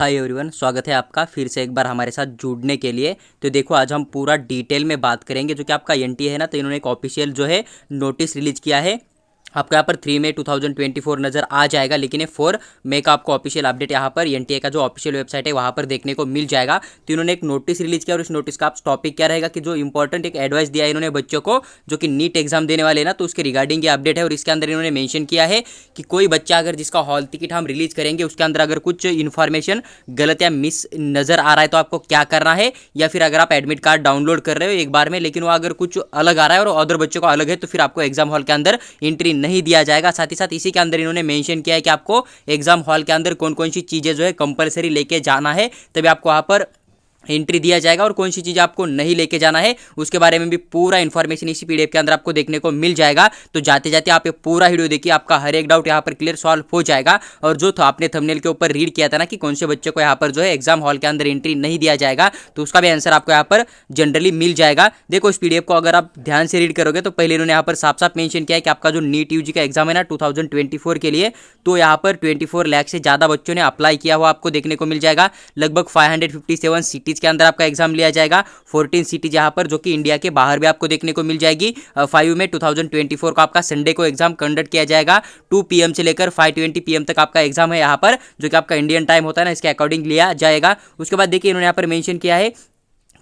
Hi everyone, स्वागत है आपका फिर से एक बार हमारे साथ जुड़ने के लिए। तो देखो, आज हम पूरा डिटेल में बात करेंगे जो कि आपका एनटीए है ना। तो इन्होंने एक ऑफिशियल जो है नोटिस रिलीज किया है। आपको यहाँ पर 3 मई 2024 नज़र आ जाएगा, लेकिन ये 4 मई का आपको ऑफिशियल अपडेट यहाँ पर एनटीए का जो ऑफिशियल वेबसाइट है वहाँ पर देखने को मिल जाएगा। तो इन्होंने एक नोटिस रिलीज किया और इस नोटिस का आप टॉपिक क्या रहेगा कि जो इंपॉर्टेंट एक एडवाइस दिया है इन्होंने बच्चों को जो कि नीट एग्जाम देने वाले हैं ना, तो उसके रिगार्डिंग ये अपडेट है। और इसके अंदर इन्होंने मेंशन किया है कि कोई बच्चा अगर जिसका हॉल टिकट हम रिलीज करेंगे उसके अंदर अगर कुछ इन्फॉर्मेशन गलत या मिस नज़र आ रहा है तो आपको क्या करना है, या फिर अगर आप एडमिट कार्ड डाउनलोड कर रहे हो एक बार में लेकिन वो अगर कुछ अलग आ रहा है और अदर बच्चों को अलग है तो फिर आपको एग्जाम हॉल के अंदर एंट्री नहीं दिया जाएगा। साथ ही साथ इसी के अंदर इन्होंने मेंशन किया है कि आपको एग्जाम हॉल के अंदर कौन कौन सी चीज़ें जो है कंपलसरी लेके जाना है, तभी आपको वहाँ पर एंट्री दिया जाएगा। और कौन सी चीज़ आपको नहीं लेके जाना है उसके बारे में भी पूरा इन्फॉर्मेशन इसी पीडीएफ के अंदर आपको देखने को मिल जाएगा। तो जाते जाते आप ये पूरा वीडियो देखिए, आपका हर एक डाउट यहाँ पर क्लियर सॉल्व हो जाएगा। और जो था आपने थंबनेल के ऊपर रीड किया था ना कि कौन से बच्चे को यहाँ पर जो है एग्जाम हॉल के अंदर एंट्री नहीं दिया जाएगा, तो उसका भी आंसर आपको यहाँ पर जनरली मिल जाएगा। देखो, इस पीडीएफ को अगर आप ध्यान से रीड करोगे तो पहले इन्होंने यहाँ पर साफ साफ मेंशन किया है कि आपका जो नीट यूजी का एग्जाम है ना 2024 के लिए, तो यहाँ पर 24 लाख से ज़्यादा बच्चों ने अप्लाई किया हुआ आपको देखने को मिल जाएगा। लगभग 557 सिटीज़ के अंदर आपका एग्जाम लिया जाएगा। 14 सिटीज यहाँ पर जो कि इंडिया के बाहर भी आपको देखने को मिल जाएगी। 5 मई 2024 को आपका संडे को एग्जाम कंडक्ट किया जाएगा। 2 PM से लेकर 5:20 PM तक आपका एग्जाम है यहाँ पर, जो कि आपका इंडियन टाइम होता है ना, इसके अकॉर्डिंग लिया जाएगा। उसके बाद देखिए इन्होंने यहाँ पर मेंशन किया है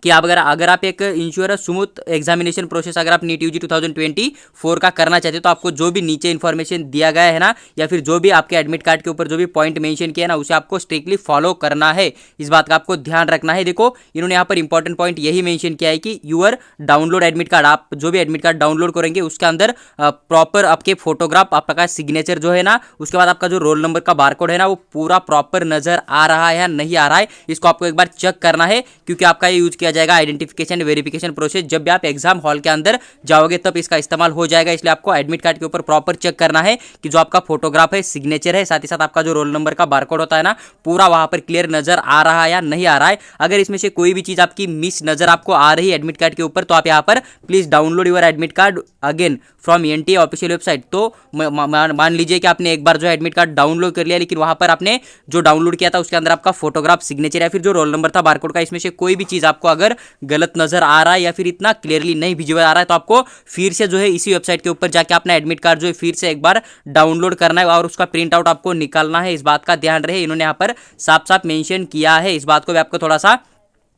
कि आप अगर आप एक इंश्योर स्मूथ एग्जामिनेशन प्रोसेस अगर आप नीट यूजी 2024 का करना चाहते हो तो आपको जो भी नीचे इन्फॉर्मेशन दिया गया है ना, या फिर जो भी आपके एडमिट कार्ड के ऊपर जो भी पॉइंट मेंशन किया है ना, उसे आपको स्ट्रिक्टली फॉलो करना है। इस बात का आपको ध्यान रखना है। देखो, इन्होंने यहाँ पर इंपॉर्टेंट पॉइंट यही मेंशन किया है कि यूर डाउनलोड एडमिट कार्ड, आप जो भी एडमिट कार्ड डाउनलोड करेंगे उसके अंदर प्रॉपर आपके फोटोग्राफ, आपका सिग्नेचर जो है ना, उसके बाद आपका जो रोल नंबर का बारकोड है ना, वो पूरा प्रॉपर नजर आ रहा है या नहीं आ रहा है, इसको आपको एक बार चेक करना है। क्योंकि आपका ये यूज किया जाएगा आइडेंटिफिकेशन वेरिफिकेशन प्रोसेस, जब भी आप एग्जाम हॉल के अंदर जाओगे तब इसका इस्तेमाल हो जाएगा। इसलिए आपको एडमिट कार्ड के ऊपर प्रॉपर चेक करना है कि जो आपका फोटोग्राफ है, सिग्नेचर है, साथ ही साथ आपका जो रोल नंबर का बारकोड होता है ना, पूरा वहां पर क्लियर नजर आ रहा है या नहीं आ रहा है। अगर इसमें से कोई भी चीज आपकी मिस नजर आपको आ रही है एडमिट कार्ड के ऊपर, तो आप यहाँ पर please download your admit card again from NTA official website. तो मान लीजिए कि आपने एक बार जो एडमिट कार्ड डाउनलोड कर लिया, लेकिन वहां पर आपने जो डाउनलोड किया था उसके अंदर आपका फोटोग्राफ, सिग्नेचर या फिर जो रोल नंबर था बारकोड का, इसमें से कोई भी चीज आपको अगर गलत नजर आ रहा है या फिर इतना क्लियरली नहीं विजुअल आ रहा है, तो आपको फिर से जो है इसी वेबसाइट के ऊपर जाके अपना एडमिट कार्ड जो है फिर से एक बार डाउनलोड करना है और उसका प्रिंट आउट आपको निकालना है। इस बात का ध्यान रहे, इन्होंने यहाँ पर साफ साफ मेंशन किया है। इस बात को भी आपको थोड़ा सा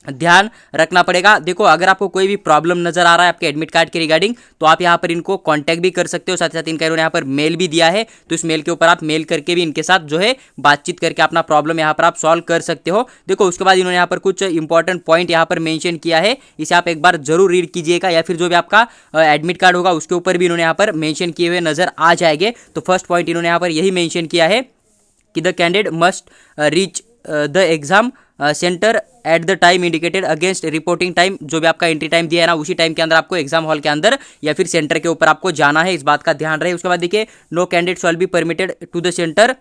ध्यान रखना पड़ेगा। देखो, अगर आपको कोई भी प्रॉब्लम नजर आ रहा है आपके एडमिट कार्ड के रिगार्डिंग, तो आप यहाँ पर इनको कांटेक्ट भी कर सकते हो। साथ ही साथ इनका इन्होंने यहाँ पर मेल भी दिया है, तो इस मेल के ऊपर आप मेल करके भी इनके साथ जो है बातचीत करके अपना प्रॉब्लम यहाँ पर आप सॉल्व कर सकते हो। देखो, उसके बाद इन्होंने यहाँ पर कुछ इंपॉर्टेंट पॉइंट यहाँ पर मेंशन किया है, इसे आप एक बार जरूर रीड कीजिएगा, या फिर जो भी आपका एडमिट कार्ड होगा उसके ऊपर भी इन्होंने यहाँ पर मेंशन किए हुए नजर आ जाएंगे। तो फर्स्ट पॉइंट इन्होंने यहाँ पर यही मेंशन किया है कि the candidate must reach the exam centre at the time indicated against reporting time. जो भी आपका एंट्री टाइम दिया है ना, उसी टाइम के अंदर आपको एग्जाम हॉल के अंदर या फिर सेंटर के ऊपर आपको जाना है। इस बात का ध्यान रहे। उसके बाद देखिए, no candidate shall be permitted to the centre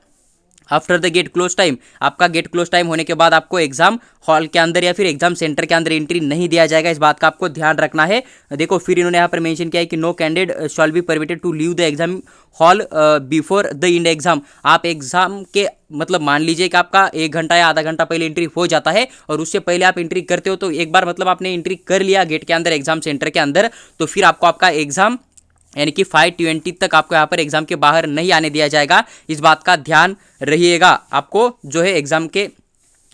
after the gate close time. आपका गेट क्लोज टाइम होने के बाद आपको एग्जाम हॉल के अंदर या फिर एग्जाम सेंटर के अंदर एंट्री नहीं दिया जाएगा। इस बात का आपको ध्यान रखना है। देखो, फिर इन्होंने यहाँ पर मेंशन किया है कि no candidate shall be permitted to leave the exam hall before the end exam. आप एग्जाम के मतलब मान लीजिए कि आपका 1 घंटा या आधा घंटा पहले एंट्री हो जाता है और उससे पहले आप एंट्री करते हो, तो एक बार मतलब आपने एंट्री कर लिया गेट के अंदर एग्जाम सेंटर के अंदर, तो फिर आपको आपका एग्जाम यानी कि 5:20 तक आपको यहाँ पर एग्जाम के बाहर नहीं आने दिया जाएगा। इस बात का ध्यान रहिएगा। आपको जो है एग्जाम के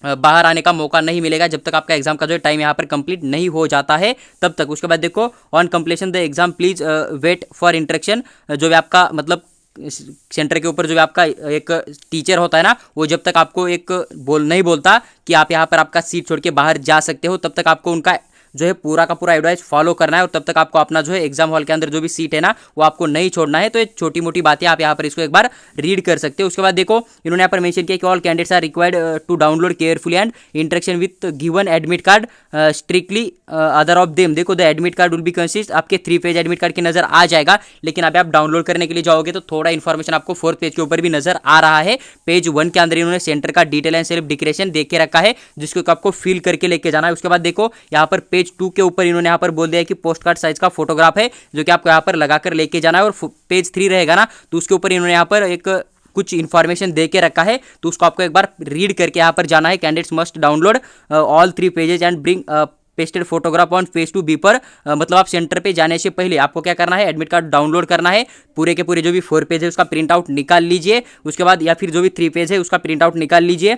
बाहर आने का मौका नहीं मिलेगा जब तक आपका एग्जाम का जो है टाइम यहाँ पर कंप्लीट नहीं हो जाता है तब तक। उसके बाद देखो, on completion the exam please wait for interaction. जो भी आपका मतलब सेंटर के ऊपर जो भी आपका एक टीचर होता है ना, वो जब तक आपको एक नहीं बोलता कि आप यहाँ पर आपका सीट छोड़ के बाहर जा सकते हो, तब तक आपको उनका जो है पूरा का पूरा एडवाइस फॉलो करना है। और तब तक आपको अपना जो है एग्जाम हॉल के अंदर जो भी सीट है ना, वो आपको नहीं छोड़ना है। तो ये छोटी मोटी बातें आप यहाँ पर इसको एक बार रीड कर सकते हो। उसके बाद देखो, इन्होंने यहाँ पर मेंशन किया कि all candidates are required to download carefully and interaction with given admit card strictly other of them. देखो, the admit card will be consist, आपके 3 पेज एडमिट कार्ड की नजर आ जाएगा, लेकिन अभी आप डाउनलोड करने के लिए जाओगे तो थोड़ा इन्फॉर्मेशन आपको 4th पेज के ऊपर भी नजर आ रहा है। पेज 1 के अंदर इन्होंने सेंटर का डिटेल एंड सेल्फ डिक्लेरेशन देख के रखा है, जिसको आपको फिल करके लेके जाना है। उसके बाद देखो, यहाँ पर पेज 2 के ऊपर इन्होंने यहाँ पर बोल दिया है कि पोस्ट कार्ड साइज का फोटोग्राफ है जो कि आपको यहाँ पर लगाकर लेके जाना है। और पेज 3 रहेगा ना, तो उसके ऊपर इन्होंने यहाँ पर एक कुछ इन्फॉर्मेशन दे के रखा है, तो उसको आपको एक बार रीड करके यहाँ पर जाना है। Candidates must download all 3 pages and bring pasted photograph on face to beeper. मतलब आप सेंटर पे जाने से पहले आपको क्या करना है, एडमिट कार्ड डाउनलोड करना है, पूरे के पूरे जो भी 4 पेज है उसका प्रिंट आउट निकाल लीजिए। उसके बाद या फिर जो भी 3 पेज है उसका प्रिंट आउट निकाल लीजिए।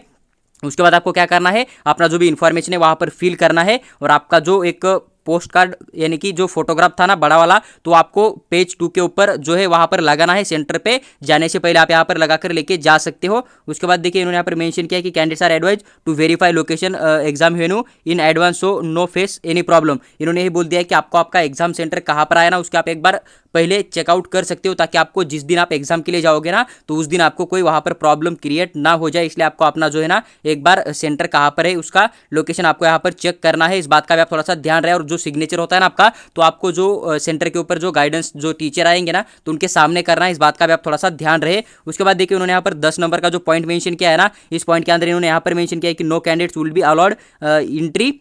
उसके बाद आपको क्या करना है, अपना जो भी इन्फॉर्मेशन है वहाँ पर फिल करना है, और आपका जो एक पोस्ट कार्ड यानी कि जो फोटोग्राफ था ना बड़ा वाला, तो आपको पेज 2 के ऊपर जो है वहाँ पर लगाना है। सेंटर पे जाने से पहले आप यहाँ पर लगाकर लेके जा सकते हो। उसके बाद देखिए इन्होंने यहाँ पर मेंशन किया कि candidates are advise to verify location exam venue in advance so no face any problem. इन्होंने ये बोल दिया है कि आपको आपका एग्जाम सेंटर कहाँ पर आया ना उसके आप एक बार पहले चेकआउट कर सकते हो, ताकि आपको जिस दिन आप एग्जाम के लिए जाओगे ना तो उस दिन आपको कोई वहाँ पर प्रॉब्लम क्रिएट ना हो जाए। इसलिए आपको अपना जो है ना एक बार सेंटर कहाँ पर है उसका लोकेशन आपको यहाँ पर चेक करना है। इस बात का भी आप थोड़ा सा ध्यान रहे। और जो सिग्नेचर होता है ना आपका, तो आपको जो सेंटर के ऊपर जो गाइडेंस जो टीचर आएंगे ना तो उनके सामने करना है। इस बात का भी आप थोड़ा सा ध्यान रहे। उसके बाद देखिए उन्होंने यहाँ पर 10 नंबर का जो पॉइंट मेंशन किया है ना, इस पॉइंट के अंदर इन्होंने यहाँ पर मेंशन किया है कि no candidates will be allowed entry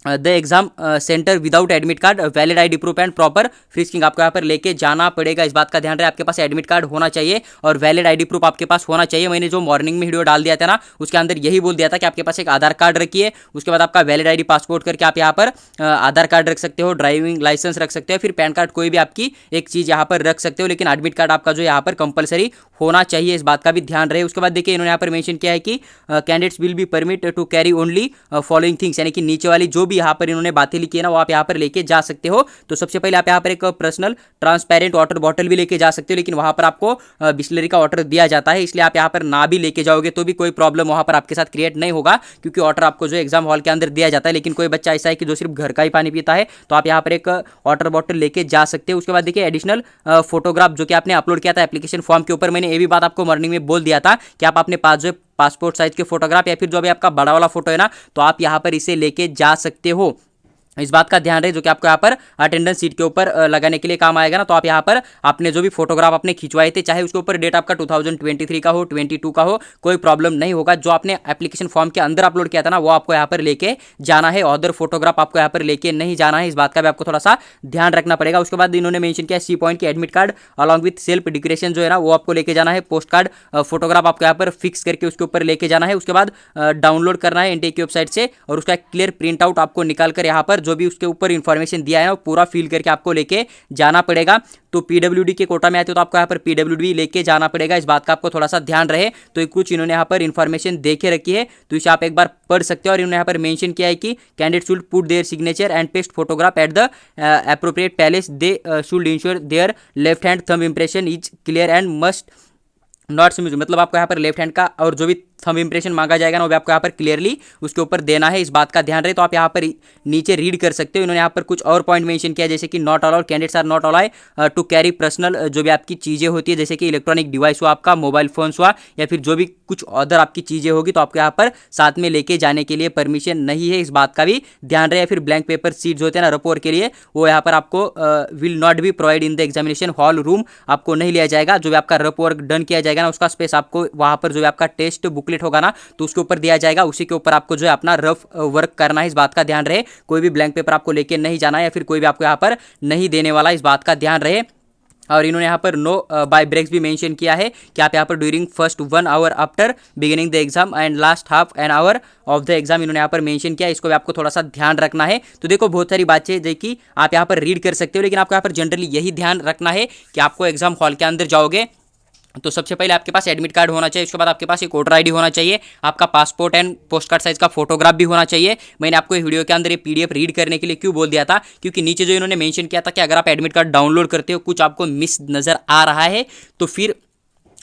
the exam centre without admit card, valid ID proof and proper frisking. आपको यहाँ पर लेके जाना पड़ेगा। इस बात का ध्यान रहे, आपके पास एडमिट कार्ड होना चाहिए और वैलिड आईडी प्रूफ आपके पास होना चाहिए। मैंने जो मॉर्निंग में वीडियो डाल दिया था ना उसके अंदर यही बोल दिया था कि आपके पास एक आधार कार्ड रखिए, उसके बाद आपका वैलिड आईडी पासपोर्ट करके आप यहाँ पर आधार कार्ड रख सकते हो, ड्राइविंग लाइसेंस रख सकते हो, फिर पैन कार्ड कोई भी आपकी एक चीज़ यहाँ पर रख सकते हो, लेकिन एडमिट कार्ड आपका जो यहाँ पर कंपलसरी होना चाहिए। इस बात का भी ध्यान रहे। उसके बाद देखिए इन्होंने यहाँ पर मेंशन किया है कि candidates will be permit to carry only following things, यानी कि नीचे वाली जो भी यहाँ पर इन्होंने बातें लिखी है ना वो आप यहाँ पर लेके जा सकते हो। तो सबसे पहले आप यहाँ पर एक पर्सनल ट्रांसपेरेंट वाटर बॉटल भी लेके जा सकते हो, लेकिन वहाँ पर आपको बिस्लरी का वाटर दिया जाता है, इसलिए आप यहाँ पर ना भी लेके जाओगे तो भी कोई प्रॉब्लम वहाँ पर आपके साथ क्रिएट नहीं होगा, क्योंकि वाटर आपको जो एग्जाम हॉल के अंदर दिया जाता है। लेकिन कोई बच्चा ऐसा है कि जो सिर्फ घर का ही पानी पीता है, तो आप यहाँ पर एक वाटर बॉटल लेके जा सकते हो। उसके बाद देखिए एडिशनल फोटोग्राफ जो कि आपने अपलोड किया था एप्लीकेशन फॉर्म के ऊपर, मैंने ये भी बात आपको मॉर्निंग में बोल दिया था कि आप अपने पास जो पासपोर्ट साइज के फोटोग्राफ या फिर जो भी आपका बड़ा वाला फोटो है ना, तो आप यहाँ पर इसे लेके जा सकते हो। इस बात का ध्यान रहे, जो कि आपको यहाँ पर अटेंडेंस सीट के ऊपर लगाने के लिए काम आएगा ना। तो आप यहाँ पर आपने जो भी फोटोग्राफ आपने खिंचवाए थे, चाहे उसके ऊपर डेट आपका 2023 का हो, 22 का हो, कोई प्रॉब्लम नहीं होगा। जो आपने एप्लीकेशन फॉर्म के अंदर अपलोड किया था ना वो आपको यहाँ पर लेके जाना है, अदर फोटोग्राफ आपको यहाँ पर लेके नहीं जाना है। इस बात का भी आपको थोड़ा सा ध्यान रखना पड़ेगा। उसके बाद इन्होंने मेंशन किया सी पॉइंट की admit card along with self declaration जो है ना वो आपको लेके जाना है। पोस्ट कार्ड फोटोग्राफ आपको यहाँ पर फिक्स करके उसके ऊपर लेके जाना है। उसके बाद डाउनलोड करना है एनटीए की वेबसाइट से, और उसका क्लियर प्रिंट आउट आपको निकाल कर यहाँ पर जो भी उसके ऊपर इन्फॉर्मेशन दिया है वो पूरा फिल करके आपको लेके जाना पड़ेगा। तो पीडब्ल्यूडी के कोटा में आते हो तो आपको यहाँ पर पीडब्ल्यूडी लेके जाना पड़ेगा। इस बात का आपको थोड़ा सा ध्यान रहे। तो कुछ इन्होंने यहाँ पर इन्फॉर्मेशन दे के रखी है, तो इसे आप एक बार पढ़ सकते हो। और इन्होंने यहाँ पर मेंशन किया है कि candidate should put there signature and paste photograph at the appropriate palace, they should ensure there left hand thumb impression is clear and must not smooth. मतलब आपको यहाँ पर लेफ्ट हैंड का और जो भी थंब इंप्रेशन मांगा जाएगा ना वो भी आपको यहाँ पर क्लियरली उसके ऊपर देना है। इस बात का ध्यान रहे। तो आप यहाँ पर नीचे रीड कर सकते हो। इन्होंने यहाँ पर कुछ और पॉइंट मेंशन किया, जैसे कि not allowed candidates are not allowed to carry personal जो भी आपकी चीज़ें होती है, जैसे कि इलेक्ट्रॉनिक डिवाइस हुआ, आपका मोबाइल फोन हुआ, या फिर जो भी कुछ अदर आपकी चीज़ें होगी तो आपको यहाँ पर साथ में लेके जाने के लिए परमिशन नहीं है। इस बात का भी ध्यान रहे। या फिर ब्लैंक पेपर सीट्स होते हैं ना रपोर के लिए, वो यहाँ पर आपको will not be provide in the examination hall room, आपको नहीं लिया जाएगा। जो भी आपका रप वर्क डन किया जाएगा ना उसका स्पेस आपको वहाँ पर जो भी आपका टेस्ट बुकलेट होगा ना तो उसके ऊपर दिया जाएगा, उसी के ऊपर आपको जो है अपना रफ वर्क करना है। इस बात का ध्यान रहे। कोई भी ब्लैंक पेपर आपको लेके नहीं जाना है, या फिर कोई भी आपको यहाँ पर नहीं देने वाला, इस बात का ध्यान रहे। और इन्होंने यहाँ पर नो बाय ब्रेक्स भी मेंशन किया है कि आप यहाँ पर during first 1 hour after beginning the exam and last half an hour of the exam, इन्होंने यहाँ पर मेंशन किया। इसको भी आपको थोड़ा सा ध्यान रखना है। तो देखो बहुत सारी बातें जो कि आप यहाँ पर रीड कर सकते हो, लेकिन आपको यहाँ पर जनरली यही ध्यान रखना है कि आपको एग्जाम हॉल के अंदर जाओगे तो सबसे पहले आपके पास एडमिट कार्ड होना चाहिए। उसके बाद आपके पास एक वोटर आईडी होना चाहिए, आपका passport and post card size का फोटोग्राफ भी होना चाहिए। मैंने आपको ये वीडियो के अंदर ये पीडीएफ रीड करने के लिए क्यों बोल दिया था, क्योंकि नीचे जो इन्होंने मेंशन किया था कि अगर आप एडमिट कार्ड डाउनलोड करते हो कुछ आपको मिस नज़र आ रहा है तो फिर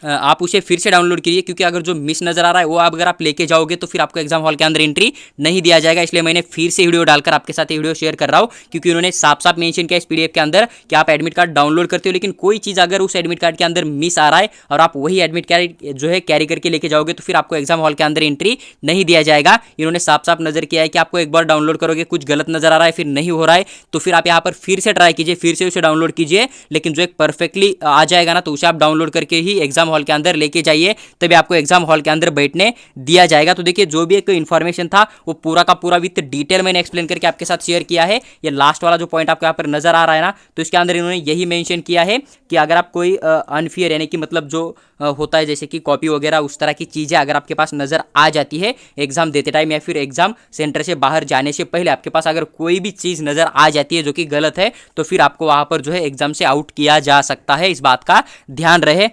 आप उसे फिर से डाउनलोड कीजिए, क्योंकि अगर जो मिस नज़र आ रहा है वो अगर आप लेके जाओगे तो फिर आपको एग्जाम हॉल के अंदर एंट्री नहीं दिया जाएगा। इसलिए मैंने फिर से वीडियो डालकर आपके साथ ये वीडियो शेयर कर रहा हूँ, क्योंकि उन्होंने साफ साफ मेंशन किया इस पीडीएफ के अंदर कि आप एडमिट कार्ड डाउनलोड करते हो, लेकिन कोई चीज़ अगर उस एडमिट कार्ड के अंदर मिस आ रहा है और आप वही एडमिट कार्ड जो है कैरी करके लेके जाओगे तो फिर आपको एग्जाम हॉल के अंदर एंट्री नहीं दिया जाएगा। इन्होंने साफ साफ नजर किया है कि आपको एक बार डाउनलोड करोगे कुछ गलत नजर आ रहा है, फिर नहीं हो रहा है, तो फिर आप यहाँ पर फिर से ट्राई कीजिए, फिर से उसे डाउनलोड कीजिए, लेकिन जो एक परफेक्टली आ जाएगा ना तो उसे आप डाउनलोड करके ही एग्जाम एग्जाम हॉल के अंदर लेके जाइए, तभी आपको एग्जाम हॉल के अंदर बैठने दिया जाएगा। तो देखिए जो भी एक इन्फॉर्मेशन था वो पूरा का पूरा विथ डिटेल मैंने एक्सप्लेन करके आपके साथ शेयर किया है। ये लास्ट वाला जो पॉइंट आपको यहाँ पर नजर आ रहा है ना, तो इसके अंदर इन्होंने यही मेंशन किया है कि अगर आप कोई अनफेयर यानी कि मतलब जो होता है जैसे कि कॉपी वगैरह उस तरह की चीज़ें अगर आपके पास नजर आ जाती है एग्जाम देते टाइम या फिर एग्जाम सेंटर से बाहर जाने से पहले आपके पास अगर कोई भी चीज़ नजर आ जाती है जो कि गलत है, तो फिर आपको वहां पर जो है एग्जाम से आउट किया जा सकता है। इस बात का ध्यान रहे।